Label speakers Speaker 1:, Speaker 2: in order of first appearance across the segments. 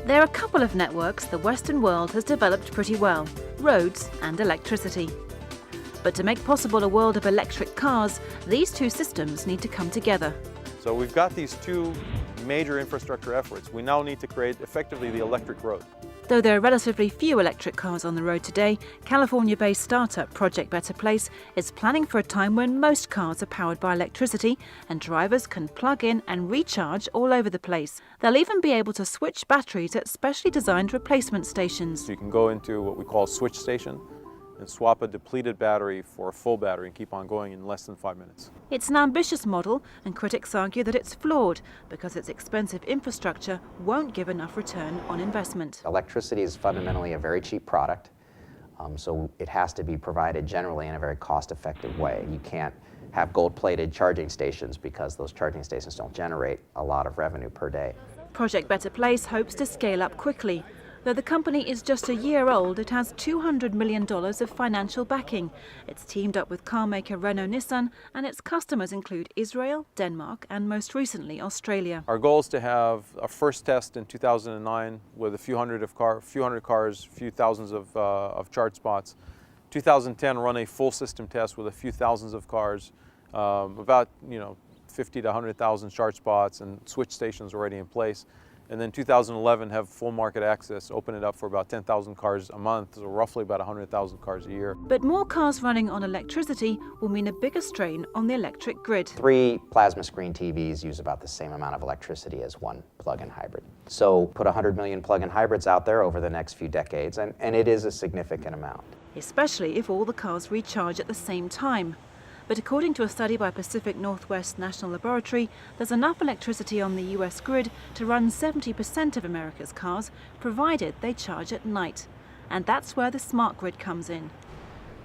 Speaker 1: There are a couple of networks the Western world has developed pretty well: roads and electricity. But to make possible a world of electric cars, these two systems need to come together.
Speaker 2: So we've got these two major infrastructure efforts. We now need to create effectively the electric road.
Speaker 1: Though there are relatively few electric cars on the road today, California-based startup Project Better Place is planning for a time when most cars are powered by electricity and drivers can plug in and recharge all over the place. They'll even be able to switch batteries at specially designed replacement stations.
Speaker 2: So you can go into what we call a switch station and swap a depleted battery for a full battery and keep on going in less than 5 minutes.
Speaker 1: It's an ambitious model, and critics argue that it's flawed because its expensive infrastructure won't give enough return on investment.
Speaker 3: Electricity is fundamentally a very cheap product, so it has to be provided generally in a very cost-effective way. You can't have gold-plated charging stations because those charging stations don't generate a lot of revenue per day.
Speaker 1: Project Better Place hopes to scale up quickly. Though the company is just a year old, it has $200 million of financial backing. It's teamed up with carmaker Renault-Nissan, and its customers include Israel, Denmark, and most recently Australia.
Speaker 2: Our goal is to have a first test in 2009 with a few hundred cars, a few thousands of charge spots. 2010, run a full system test with a few thousands of cars, about 50 to 100,000 charge spots and switch stations already in place. And then 2011, have full market access, open it up for about 10,000 cars a month, so roughly about 100,000 cars a year.
Speaker 1: But more cars running on electricity will mean a bigger strain on the electric grid.
Speaker 3: 3 plasma screen TVs use about the same amount of electricity as one plug-in hybrid. So put 100 million plug-in hybrids out there over the next few decades, and it is a significant amount.
Speaker 1: Especially if all the cars recharge at the same time. But according to a study by Pacific Northwest National Laboratory, there's enough electricity on the US grid to run 70% of America's cars, provided they charge at night. And that's where the smart grid comes in.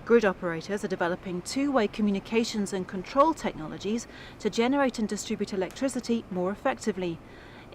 Speaker 1: Grid operators are developing two-way communications and control technologies to generate and distribute electricity more effectively.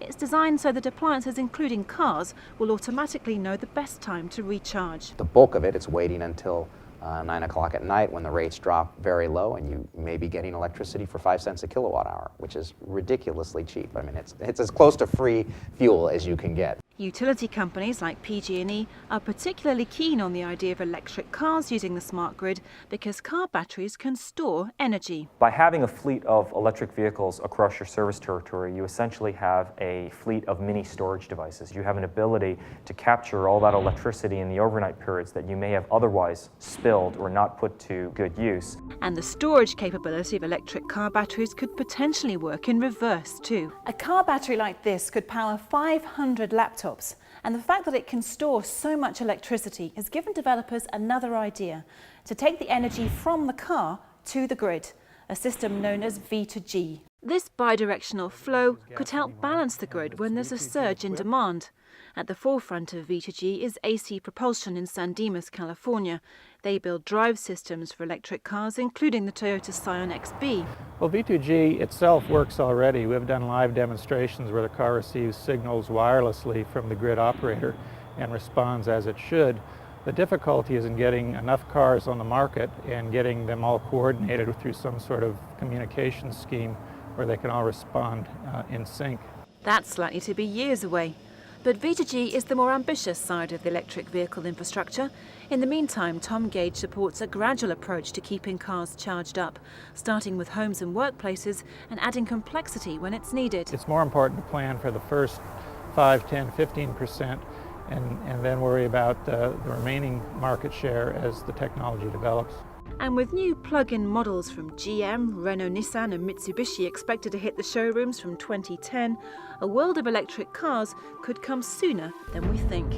Speaker 1: It's designed so that appliances, including cars, will automatically know the best time to recharge.
Speaker 3: The bulk of it's waiting until 9 o'clock at night when the rates drop very low and you may be getting electricity for 5 cents a kilowatt hour, which is ridiculously cheap. I mean, it's as close to free fuel as you can get.
Speaker 1: Utility companies like PG&E are particularly keen on the idea of electric cars using the smart grid because car batteries can store energy.
Speaker 4: By having a fleet of electric vehicles across your service territory, you essentially have a fleet of mini storage devices. You have an ability to capture all that electricity in the overnight periods that you may have otherwise spilled or not put to good use.
Speaker 1: And the storage capability of electric car batteries could potentially work in reverse too. A car battery like this could power 500 laptops. And the fact that it can store so much electricity has given developers another idea: to take the energy from the car to the grid, a system known as V2G. This bidirectional flow could help balance the grid when there's a surge in demand. At the forefront of V2G is AC Propulsion in San Dimas, California. They build drive systems for electric cars, including the Toyota Scion XB.
Speaker 5: Well, V2G itself works already. We've done live demonstrations where the car receives signals wirelessly from the grid operator and responds as it should. The difficulty is in getting enough cars on the market and getting them all coordinated through some sort of communication scheme where they can all respond in sync.
Speaker 1: That's likely to be years away. But V2G is the more ambitious side of the electric vehicle infrastructure. In the meantime, Tom Gage supports a gradual approach to keeping cars charged up, starting with homes and workplaces and adding complexity when it's needed.
Speaker 5: It's more important to plan for the first 5, 10, 15% and then worry about the remaining market share as the technology develops.
Speaker 1: And with new plug-in models from GM, Renault-Nissan and Mitsubishi expected to hit the showrooms from 2010, a world of electric cars could come sooner than we think.